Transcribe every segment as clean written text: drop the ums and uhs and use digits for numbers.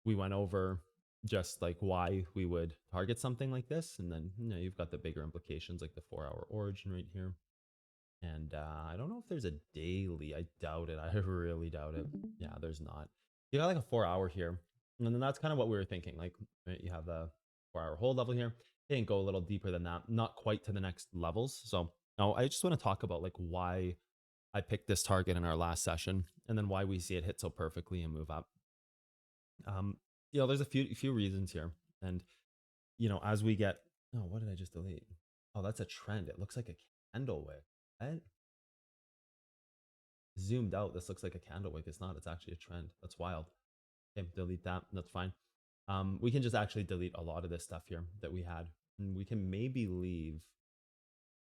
we went over just like why we would target something like this. And then, you've got the bigger implications like the 4 hour origin right here. And I don't know if there's a daily. I doubt it. I really doubt it. Yeah, there's not. You got like a 4 hour here. And then that's kind of what we were thinking. Like right, you have the 4 hour hold level here. It didn't go a little deeper than that, not quite to the next levels. So now I just want to talk about like why I picked this target in our last session and then why we see it hit so perfectly and move up. Um, there's a few reasons here. And as we get, oh, what did I just delete? Oh, that's a trend. It looks like a candle wick. What? Zoomed out, this looks like a candle wick. It's not. It's actually a trend. That's wild. Okay, delete that. That's fine. We can just actually delete a lot of this stuff here that we had. And we can maybe leave.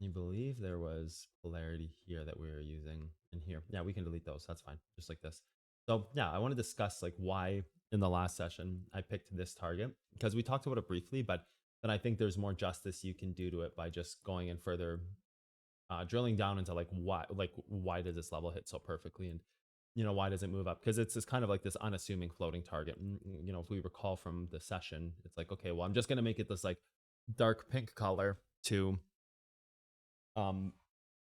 You believe there was polarity here that we were using in here. Yeah, we can delete those. That's fine. Just like this. So yeah, I want to discuss like why in the last session I picked this target because we talked about it briefly, but then I think there's more justice you can do to it by just going in further, drilling down into like why does this level hit so perfectly, and why does it move up? Because it's kind of like this unassuming floating target. If we recall from the session, it's like, okay, well, I'm just going to make it this like dark pink color to um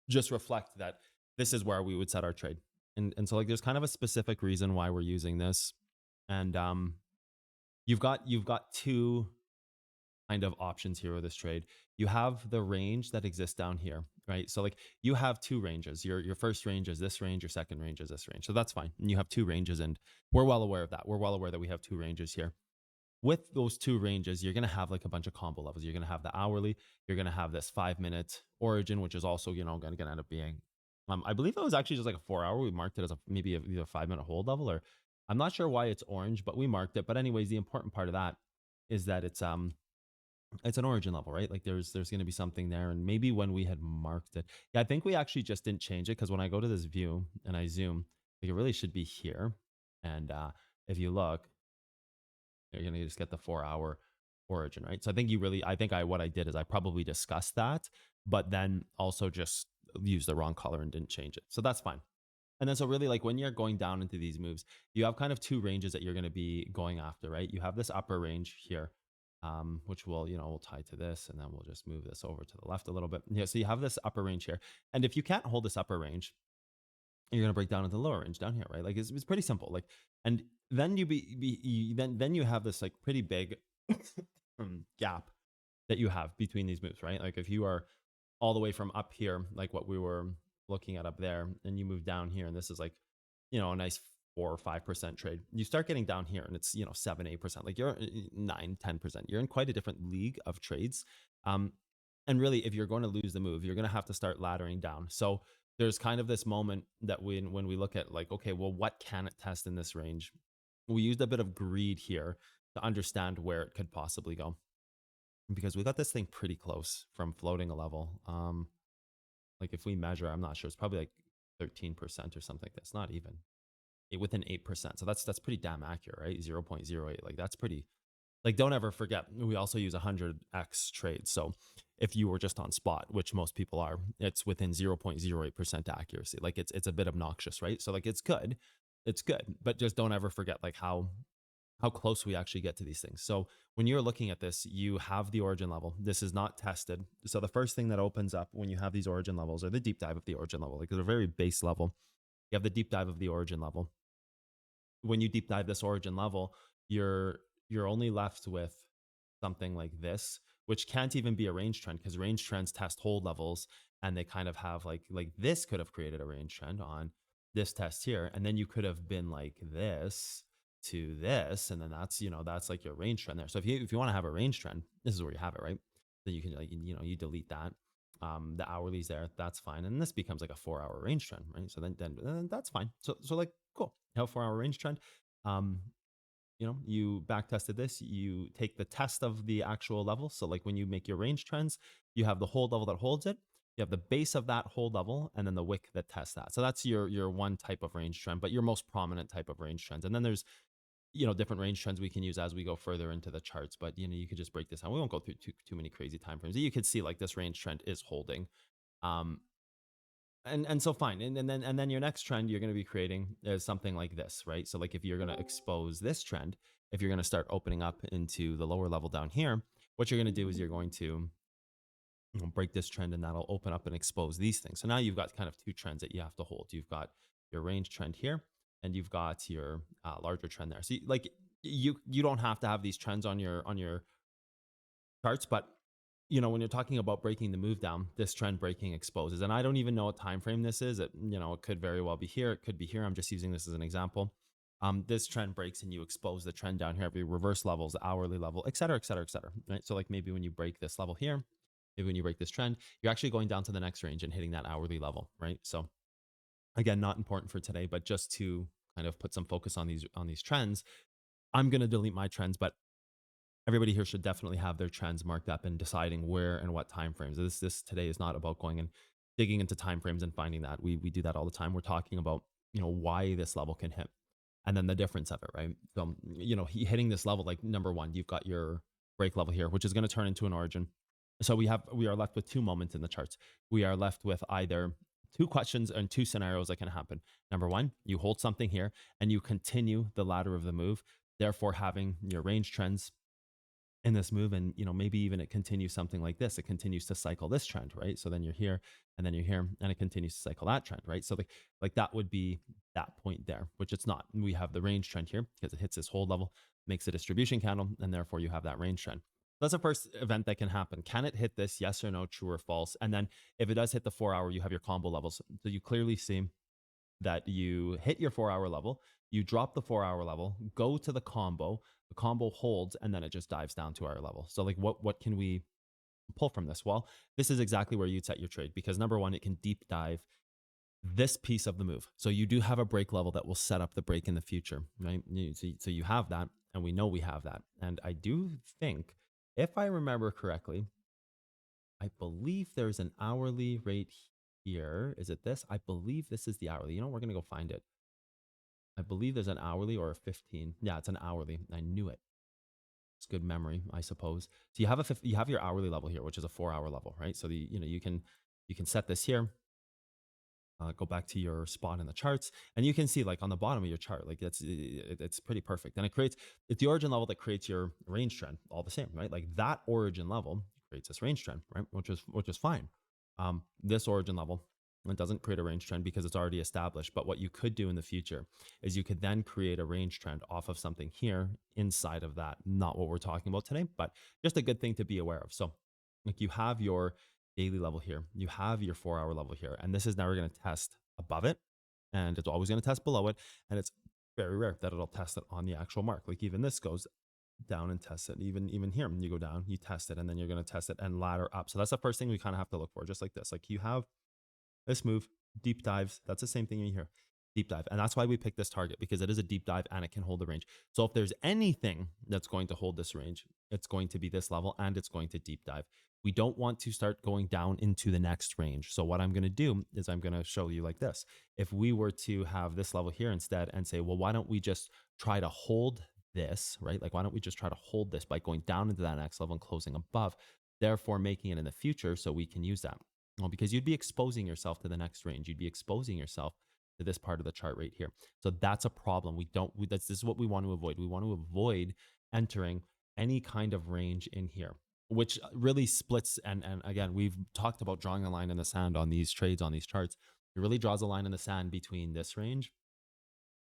just reflect that this is where we would set our trade. And so like there's kind of a specific reason why we're using this. And you've got two kind of options here with this trade. You have the range that exists down here, right? So like you have two ranges. Your first range is this range, your second range is this range. So that's fine. And you have two ranges, and we're well aware of that. We're well aware that we have two ranges here. With those two ranges, you're going to have like a bunch of combo levels. You're going to have the hourly, you're going to have this 5 minute origin, which is also, going to end up being, I believe it was actually just like a 4 hour. We marked it as maybe either 5 minute hold level, or I'm not sure why it's orange, but we marked it. But anyways, the important part of that is that it's an origin level, right? Like there's going to be something there. And maybe when we had marked it, yeah, I think we actually just didn't change it, because when I go to this view and I zoom, like it really should be here. And if you look, you're going to just get the 4 hour origin, right? So what I did is I probably discussed that, but then also just used the wrong color and didn't change it. So that's fine. And then so really like when you're going down into these moves, you have kind of two ranges that you're going to be going after, right? You have this upper range here, which we'll tie to this, and then we'll just move this over to the left a little bit. Yeah, so you have this upper range here. And if you can't hold this upper range, you're going to break down into the lower range down here, right? Like it's pretty simple. Like, and then then you have this like pretty big gap that you have between these moves, right? Like if you are all the way from up here, like what we were looking at up there, and you move down here, and this is like, a nice 4 or 5% trade. You start getting down here and it's, 7, 8%, like you're 9, 10%. You're in quite a different league of trades. And really, if you're going to lose the move, you're going to have to start laddering down. So there's kind of this moment that when we look at like, okay, well, what can it test in this range? We used a bit of greed here to understand where it could possibly go, because we got this thing pretty close from floating a level. Like if we measure, I'm not sure, it's probably like 13% or something. That's not even within 8%. So that's pretty damn accurate, right? 0.08. Like that's pretty, like, don't ever forget, we also use 100x trades. So if you were just on spot, which most people are, it's within 0.08% accuracy. Like it's a bit obnoxious, right? So like it's good, but just don't ever forget like how close we actually get to these things. So when you're looking at this, you have the origin level. This is not tested. So the first thing that opens up when you have these origin levels, or the deep dive of the origin level, like they're very base level. You have the deep dive of the origin level. When you deep dive this origin level, you're only left with something like this, which can't even be a range trend, because range trends test hold levels, and they kind of have like this could have created a range trend on this test here, and then you could have been like this to this, and then that's like your range trend there. So if you want to have a range trend, this is where you have it, right? Then you can like you delete that. The hourlies there, that's fine, and this becomes like a 4 hour range trend, right? So then that's fine. So like cool, you have a 4 hour range trend. um you back tested this, you take the test of the actual level. So like when you make your range trends, you have the hold level that holds it, you have the base of that hold level, and then the wick that tests that. So that's your one type of range trend, but your most prominent type of range trends. And then there's different range trends we can use as we go further into the charts, but you could just break this down. We won't go through too many crazy time frames. You could see like this range trend is holding. um and so fine, and then your next trend you're going to be creating is something like this, right? So like if you're going to expose this trend, if you're going to start opening up into the lower level down here, what you're going to do is you're going to break this trend, and that'll open up and expose these things. So now you've got kind of two trends that you have to hold. You've got your range trend here, and you've got your larger trend there. So you don't have to have these trends on your charts, but when you're talking about breaking the move down, this trend breaking exposes. And I don't even know what time frame this is. It could very well be here. It could be here. I'm just using this as an example. This trend breaks and you expose the trend down here, every reverse levels, hourly level, et cetera, et cetera, et cetera. Right. So like maybe when you break this level here, maybe when you break this trend, you're actually going down to the next range and hitting that hourly level. Right. So again, not important for today, but just to kind of put some focus on these trends, I'm going to delete my trends, but everybody here should definitely have their trends marked up and deciding where and what time frames. This today is not about going and digging into time frames and finding that. We do that all the time. We're talking about why this level can hit, and then the difference of it, right? So hitting this level, like number one, you've got your break level here, which is going to turn into an origin. So we are left with two moments in the charts. We are left with either two questions and two scenarios that can happen. Number one, you hold something here and you continue the ladder of the move, therefore having your range trends in this move, and maybe even it continues something like this. It continues to cycle this trend, right? So then you're here and then you're here and it continues to cycle that trend, right? So like that would be that point there, which it's not. We have the range trend here because it hits this hold level, makes a distribution candle, and therefore you have that range trend. That's the first event that can happen. Can it hit this? Yes or no, true or false? And then if it does hit the 4 hour, you have your combo levels. So you clearly see that you hit your 4 hour level, you drop the 4 hour level, go to the combo holds, and then it just dives down to our level. So like what can we pull from this? Well, this is exactly where you'd set your trade, because number one, it can deep dive this piece of the move. So you do have a break level that will set up the break in the future, right? So you have that, and we know we have that. And I do think, if I remember correctly, I believe there's an hourly rate here. Is it this? I believe this is the hourly. We're going to go find it. I believe there's an hourly or a 15. Yeah, it's an hourly. I knew it. It's good memory, I suppose. So you have your hourly level here, which is a 4 hour level, right? So you can set this here. Go back to your spot in the charts, and you can see like on the bottom of your chart, like it's pretty perfect, and it's the origin level that creates your range trend all the same, right? Like that origin level creates this range trend, right? Which is fine. This origin level, it doesn't create a range trend because it's already established. But what you could do in the future is you could then create a range trend off of something here inside of that. Not what we're talking about today, but just a good thing to be aware of. So like you have your daily level here, you have your 4 hour level here, and this is never going to test above it, and it's always going to test below it. And it's very rare that it'll test it on the actual mark. Like even this goes down and test it. Even here, you go down, you test it, and then you're going to test it and ladder up. So that's the first thing we kind of have to look for, just like this. Like you have this move, deep dives. That's the same thing in here. Deep dive. And that's why we picked this target, because it is a deep dive and it can hold the range. So if there's anything that's going to hold this range, it's going to be this level, and it's going to deep dive. We don't want to start going down into the next range. So what I'm going to do is I'm going to show you like this. If we were to have this level here instead and say, well, why don't we just try to hold this, right? Like, why don't we just try to hold this by going down into that next level and closing above, therefore making it in the future so we can use that? Well, because you'd be exposing yourself to the next range. You'd be exposing yourself to this part of the chart right here. So that's a problem. This is what we want to avoid. We want to avoid entering any kind of range in here, which really splits. And again, we've talked about drawing a line in the sand on these trades, on these charts. It really draws a line in the sand between this range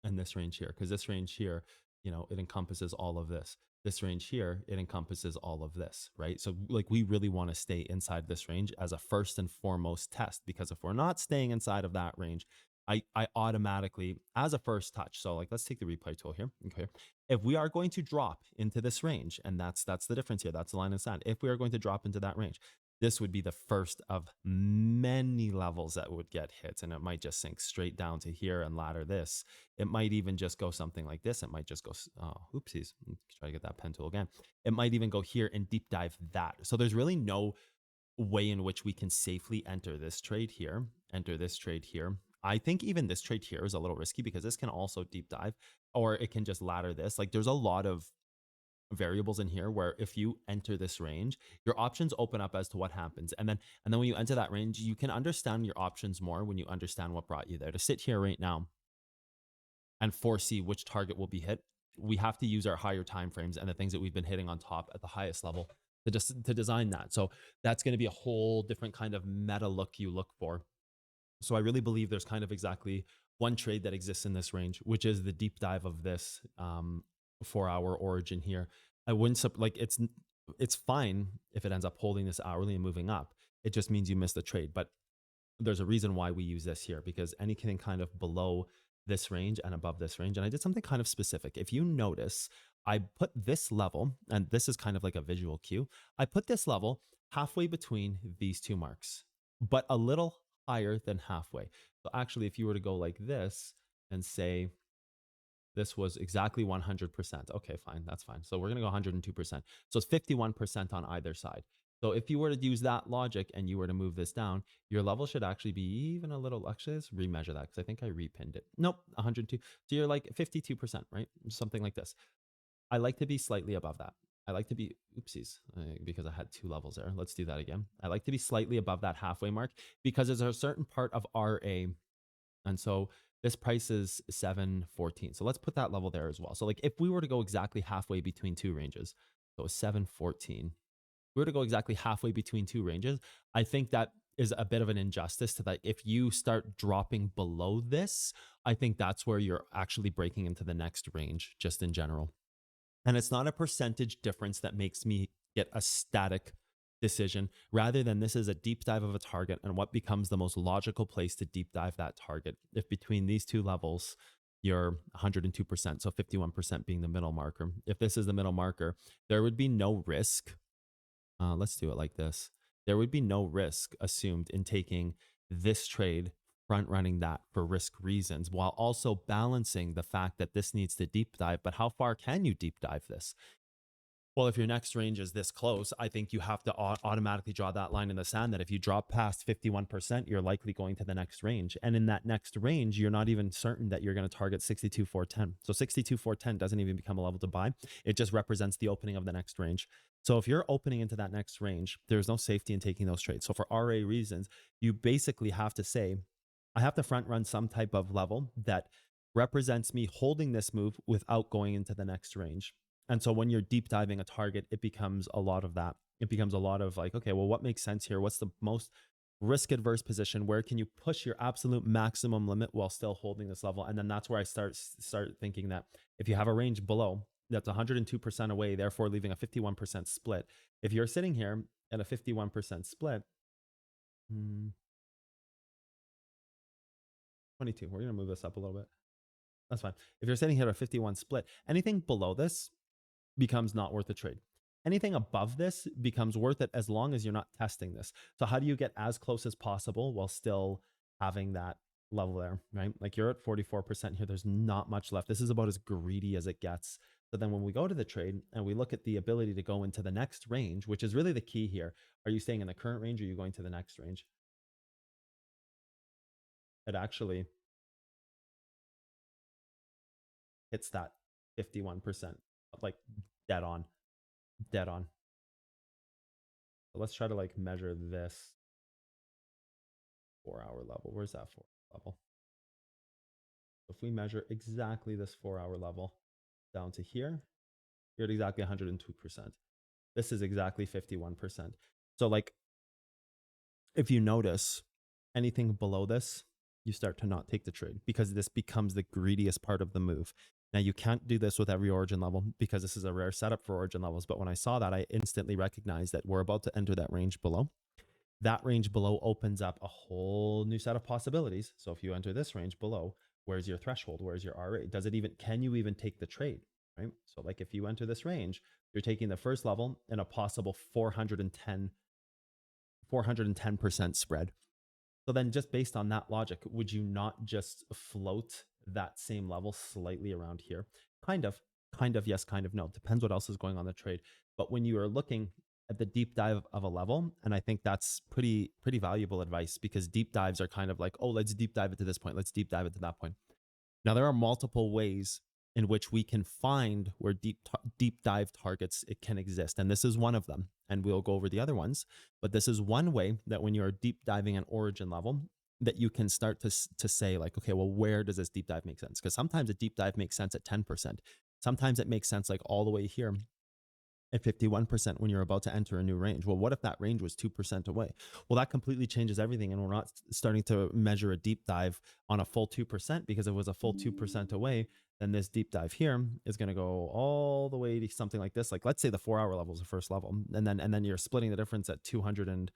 and this range here, because this range here, it encompasses all of this. This range here, it encompasses all of this, right? So like we really want to stay inside this range as a first and foremost test, because if we're not staying inside of that range, I automatically, as a first touch, so like let's take the replay tool here. Okay, if we are going to drop into this range, and that's the difference here, that's the line in the sand. If we are going to drop into that range, this would be the first of many levels that would get hit, and it might just sink straight down to here and ladder this. It might even just go something like this. It might just go, oh, oopsies, try to get that pen tool again. It might even go here and deep dive that. So there's really no way in which we can safely enter this trade here, I think even this trade here is a little risky, because this can also deep dive, or it can just ladder this. Like there's a lot of variables in here where if you enter this range, your options open up as to what happens. And then when you enter that range, you can understand your options more when you understand what brought you there. To sit here right now and foresee which target will be hit we have to use our higher time frames and the things that we've been hitting on top at the highest level to design that. So that's going to be a whole different kind of meta look you look for. So I really believe there's kind of exactly one trade that exists in this range, which is the deep dive of this 4-hour origin here. I wouldn't like it's fine if it ends up holding this hourly and moving up. It just means you missed the trade. But there's a reason why we use this here, because anything kind of below this range and above this range, and I did something kind of specific. If you notice, I put this level, and this is kind of like a visual cue. I put this level halfway between these two marks, but a little higher than halfway. So actually, if you were to go like this and say this was exactly 100%, okay, fine, that's fine. So we're going to go 102%. So it's 51% on either side. So if you were to use that logic and you were to move this down, your level should actually be even a little, actually let's remeasure that because I think I repinned it. Nope, 102. So you're like 52%, right? Something like this. I like to be slightly above that. I like to be, oopsies, because I had two levels there. Let's do that again. I like to be slightly above that halfway mark because there's a certain part of RA. And so this price is 714. So let's put that level there as well. So like if we were to go exactly halfway between two ranges, so 714, we were to go exactly halfway between two ranges, I think that is a bit of an injustice to that. If you start dropping below this, I think that's where you're actually breaking into the next range just in general. And it's not a percentage difference that makes me get a static decision, rather than this is a deep dive of a target and what becomes the most logical place to deep dive that target. If between these two levels, you're 102%, so 51% being the middle marker. If this is the middle marker, there would be no risk. Let's do it like this. There would be no risk assumed in taking this trade, front running that for risk reasons, while also balancing the fact that this needs to deep dive. But how far can you deep dive this? Well, if your next range is this close, I think you have to automatically draw that line in the sand that if you drop past 51%, you're likely going to the next range. And in that next range, you're not even certain that you're going to target 62,410. So 62,410 doesn't even become a level to buy. It just represents the opening of the next range. So if you're opening into that next range, there's no safety in taking those trades. So for RA reasons, you basically have to say, I have to front run some type of level that represents me holding this move without going into the next range. And so when you're deep diving a target, it becomes a lot of that. It becomes a lot of like, okay, well, what makes sense here? What's the most risk adverse position? Where can you push your absolute maximum limit while still holding this level? And then that's where I start thinking that if you have a range below that's 102% away, therefore leaving a 51% split. If you're sitting here at a 51% split, 22, we're going to move this up a little bit. That's fine. If you're sitting here at a 51 split, anything below this becomes not worth the trade. Anything above this becomes worth it as long as you're not testing this. So how do you get as close as possible while still having that level there, right? Like you're at 44% here. There's not much left. This is about as greedy as it gets. So then when we go to the trade and we look at the ability to go into the next range, which is really the key here, are you staying in the current range or are you going to the next range? It actually hits that 51%, like dead on, dead on. So let's try to like measure this 4-hour level. Where's that 4-hour level? If we measure exactly this 4-hour level down to here, you're at exactly 102%. This is exactly 51%. So like, if you notice anything below this, you start to not take the trade because this becomes the greediest part of the move. Now you can't do this with every origin level because this is a rare setup for origin levels. But when I saw that, I instantly recognized that we're about to enter that range below. That range below opens up a whole new set of possibilities. So if you enter this range below, where's your threshold? Where's your RA? Does it even, can you even take the trade? Right? So like if you enter this range, you're taking the first level and a possible 410% spread. So then just based on that logic, would you not just float that same level slightly around here? Kind of, yes, kind of no. Depends what else is going on the trade. But when you are looking at the deep dive of a level, and I think that's pretty valuable advice, because deep dives are kind of like, oh, let's deep dive it to this point. Let's deep dive it to that point. Now, there are multiple ways in which we can find where deep dive targets it can exist. And this is one of them. And we'll go over the other ones. But this is one way that when you're deep diving an origin level, that you can start to say like, okay, well, where does this deep dive make sense? Because sometimes a deep dive makes sense at 10%. Sometimes it makes sense like all the way here at 51% when you're about to enter a new range. Well, what if that range was 2% away? Well, that completely changes everything. And we're not starting to measure a deep dive on a full 2% because if it was a full 2% away, then this deep dive here is going to go all the way to something like this. Like let's say the 4-hour level is the first level. And then you're splitting the difference at 200 and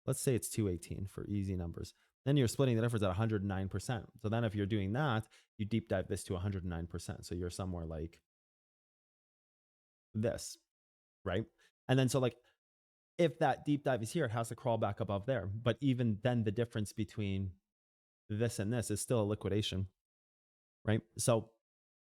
let's say it's 218 for easy numbers. Then you're splitting the difference at 109%. So then if you're doing that, you deep dive this to 109%. So you're somewhere like this, right? And then so like if that deep dive is here, it has to crawl back above there. But even then, the difference between this and this is still a liquidation, right? So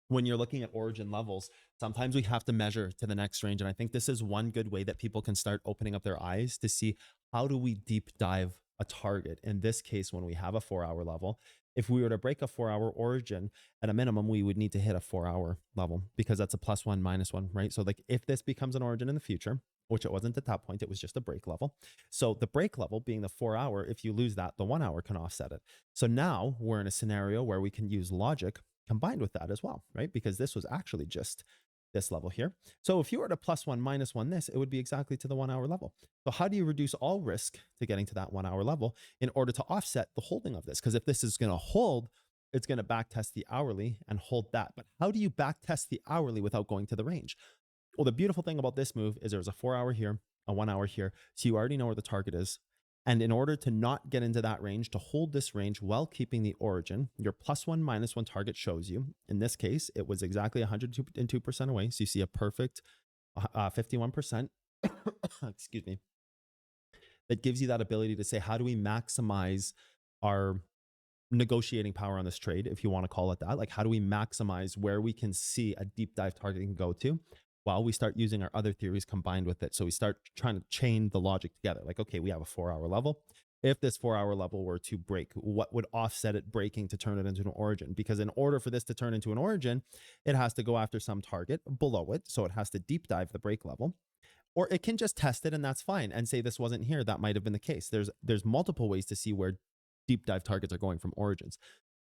when you're looking at origin levels, sometimes we have to measure to the next range. And I think this is one good way that people can start opening up their eyes to see how do we deep dive a target. In this case, when we have a 4-hour level, if we were to break a 4-hour origin, at a minimum, we would need to hit a 4-hour level because that's a +1, -1, right? So like if this becomes an origin in the future, which it wasn't at that point, it was just a break level. So the break level being the 4-hour, if you lose that, the 1-hour can offset it. So now we're in a scenario where we can use logic combined with that as well, right? Because this was actually just this level here. So if you were to +1, -1 this, it would be exactly to the 1-hour level. So how do you reduce all risk to getting to that 1-hour level in order to offset the holding of this? Because if this is going to hold, it's going to backtest the hourly and hold that. But how do you backtest the hourly without going to the range? Well, the beautiful thing about this move is there's a 4-hour here, a 1-hour here. So you already know where the target is. And in order to not get into that range, to hold this range while keeping the origin, your +1, -1 target shows you. In this case, it was exactly 102% away. So you see a perfect 51%. Excuse me. That gives you that ability to say, how do we maximize our negotiating power on this trade, if you want to call it that? Like, how do we maximize where we can see a deep dive target can go to while we start using our other theories combined with it? So we start trying to chain the logic together. Like, okay, we have a 4-hour level. If this 4-hour level were to break, what would offset it breaking to turn it into an origin? Because in order for this to turn into an origin, it has to go after some target below it. So it has to deep dive the break level. Or it can just test it and that's fine and say this wasn't here. That might have been the case. There's multiple ways to see where deep dive targets are going from origins.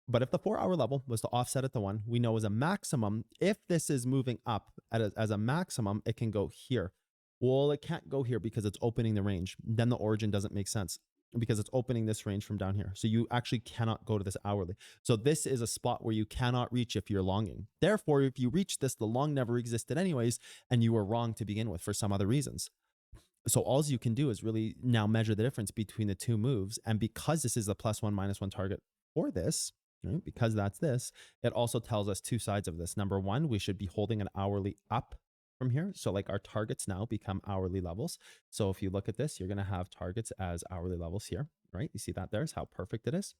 But if the 4-hour level was to offset at the one, we know as a maximum, if this is moving up as a maximum, it can go here. Well, it can't go here because it's opening the range. Then the origin doesn't make sense because it's opening this range from down here. So you actually cannot go to this hourly. So this is a spot where you cannot reach if you're longing. Therefore, if you reach this, the long never existed anyways, and you were wrong to begin with for some other reasons. So all you can do is really now measure the difference between the two moves. And because this is the +1, -1 target for this, right, because that's this, it also tells us two sides of this. Number one, we should be holding an hourly up from here. So like our targets now become hourly levels. So if you look at this, you're going to have targets as hourly levels here, right? You see that there's how perfect it is.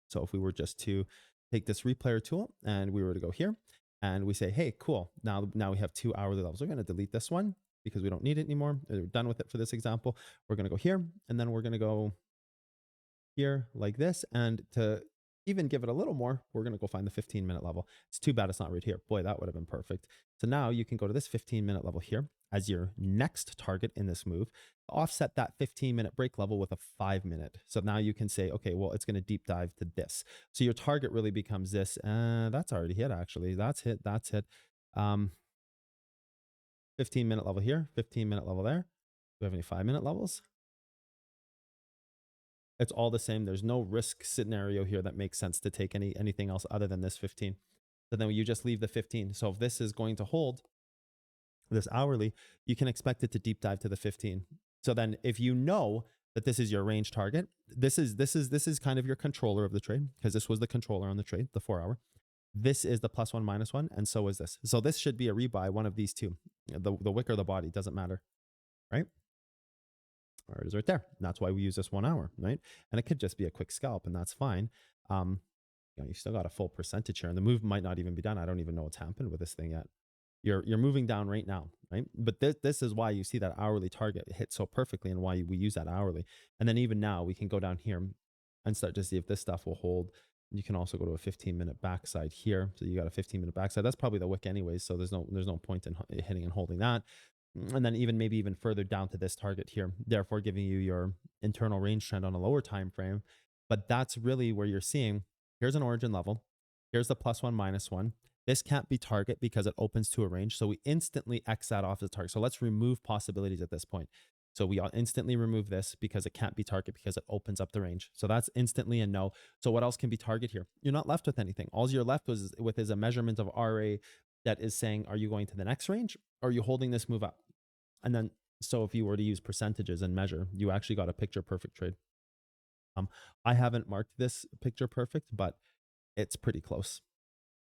So if we were just to take this replayer tool and we were to go here and we say, hey, cool, now we have 2 hourly levels. We're going to delete this one because we don't need it anymore. We're done with it for this example. We're going to go here and then we're going to go here like this. And to even give it a little more, we're going to go find the 15-minute level. It's too bad it's not right here. Boy, that would have been perfect. So now you can go to this 15-minute level here as your next target in this move, offset that 15-minute break level with a 5-minute. So now you can say, okay, well, it's going to deep dive to this. So your target really becomes this. That's already hit, actually. That's hit. 15-minute level here, 15-minute level there. Do we have any 5-minute levels? It's all the same. There's no risk scenario here that makes sense to take anything else other than this 15. So then you just leave the 15. So if this is going to hold this hourly, you can expect it to deep dive to the 15. So then if you know that this is your range target, this is kind of your controller of the trade, because this was the controller on the trade, the 4-hour. This is the +1, -1, and so is this. So this should be a rebuy, one of these two, the wick or the body, doesn't matter, right? Or it is right there. And that's why we use this 1 hour, right? And it could just be a quick scalp, and that's fine. You still got a full percentage here, and the move might not even be done. I don't even know what's happened with this thing yet. You're moving down right now, right? But this is why you see that hourly target hit so perfectly, and why we use that hourly. And then even now we can go down here and start to see if this stuff will hold. You can also go to a 15-minute backside here. So you got a 15-minute backside. That's probably the wick anyways. So there's no point in hitting and holding that. And then maybe even further down to this target here, therefore giving you your internal range trend on a lower time frame. But that's really where you're seeing, here's an origin level, here's the +1, -1. This can't be target because it opens to a range. So we instantly X that off the target. So let's remove possibilities at this point. So we instantly remove this because it can't be target because it opens up the range. So that's instantly a no. So what else can be target here? You're not left with anything. All you're left with is a measurement of RA that is saying, are you going to the next range or are you holding this move up? And then, so if you were to use percentages and measure, you actually got a picture perfect trade. I haven't marked this picture perfect, but it's pretty close.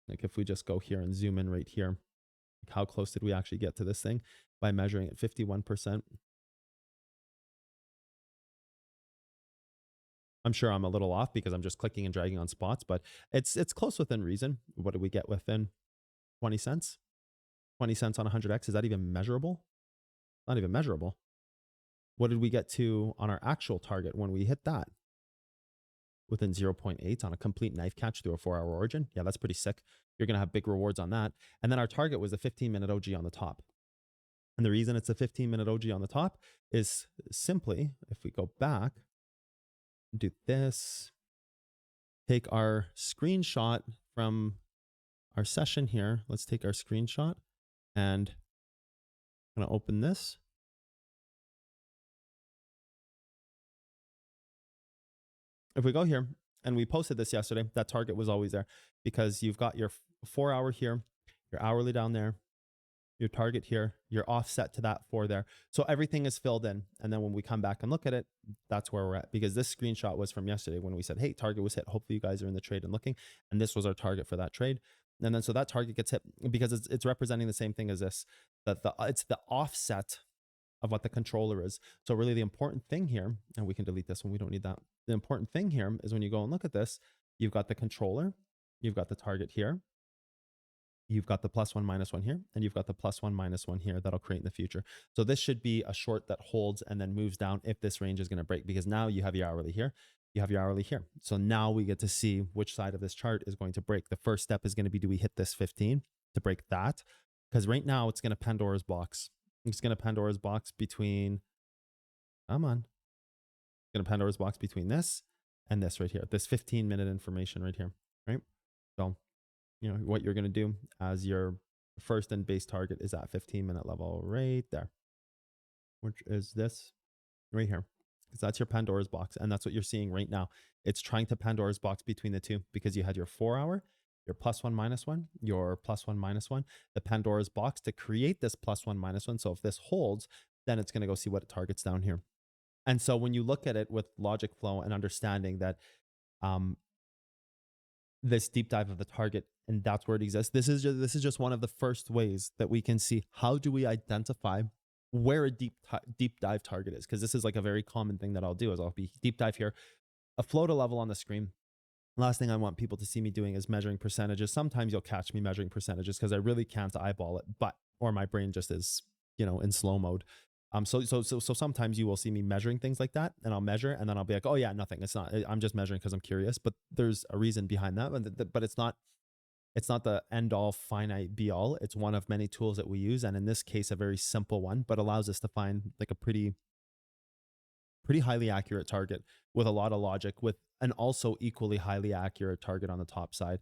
Like if we just go here and zoom in right here, how close did we actually get to this thing by measuring it? 51%. I'm sure I'm a little off because I'm just clicking and dragging on spots, but it's close within reason. What did we get within 20 cents? 20 cents on 100x. Is that even measurable? Not even measurable. What did we get to on our actual target when we hit that? Within 0.8 on a complete knife catch through a 4-hour origin. Yeah, that's pretty sick. You're going to have big rewards on that. And then our target was a 15-minute OG on the top. And the reason it's a 15-minute OG on the top is simply, if we go back, do this, take our screenshot from our session here. Let's take our screenshot and I'm going to open this. If we go here and we posted this yesterday, that target was always there because you've got your 4-hour here, your hourly down there, your target here, your offset to that 4 there. So everything is filled in. And then when we come back and look at it, that's where we're at, because this screenshot was from yesterday when we said, hey, target was hit. Hopefully you guys are in the trade and looking. And this was our target for that trade. And then so that target gets hit because it's representing the same thing as this, that it's the offset of what the controller is. So really the important thing here, and we can delete this one, we don't need that. The important thing here is when you go and look at this, you've got the controller, you've got the target here, you've got the +1, -1 here, and you've got the +1, -1 here that'll create in the future. So this should be a short that holds and then moves down if this range is going to break, because now you have your hourly here, you have your hourly here. So now we get to see which side of this chart is going to break. The first step is going to be, do we hit this 15 to break that? Because right now it's going to Pandora's box. It's going to Pandora's box between, come on, it's going to Pandora's box between this and this right here, this 15-minute information right here, right? So you know, what you're going to do as your first and base target is that 15-minute level right there, which is this right here, because that's your Pandora's box. And that's what you're seeing right now. It's trying to Pandora's box between the two, because you had your 4-hour, your +1, -1, your +1, -1, the Pandora's box to create this +1, -1. So if this holds, then it's going to go see what it targets down here. And so when you look at it with logic flow and understanding that this deep dive of the target, and that's where it exists. This is just one of the first ways that we can see how do we identify where a deep dive target is, because this is like a very common thing that I'll do is I'll be deep dive here, a float a level on the screen. Last thing I want people to see me doing is measuring percentages. Sometimes you'll catch me measuring percentages because I really can't eyeball it, or my brain just is, you know, in slow mode. So sometimes you will see me measuring things like that, and I'll measure and then I'll be like, oh yeah, nothing. It's not, I'm just measuring because I'm curious, but there's a reason behind that. But it's not the end all finite be all. It's one of many tools that we use. And in this case, a very simple one, but allows us to find like a pretty highly accurate target with a lot of logic, with an also equally highly accurate target on the top side.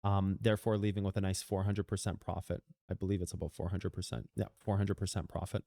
Therefore leaving with a nice 400% profit. I believe it's about 400%. Yeah, 400% profit.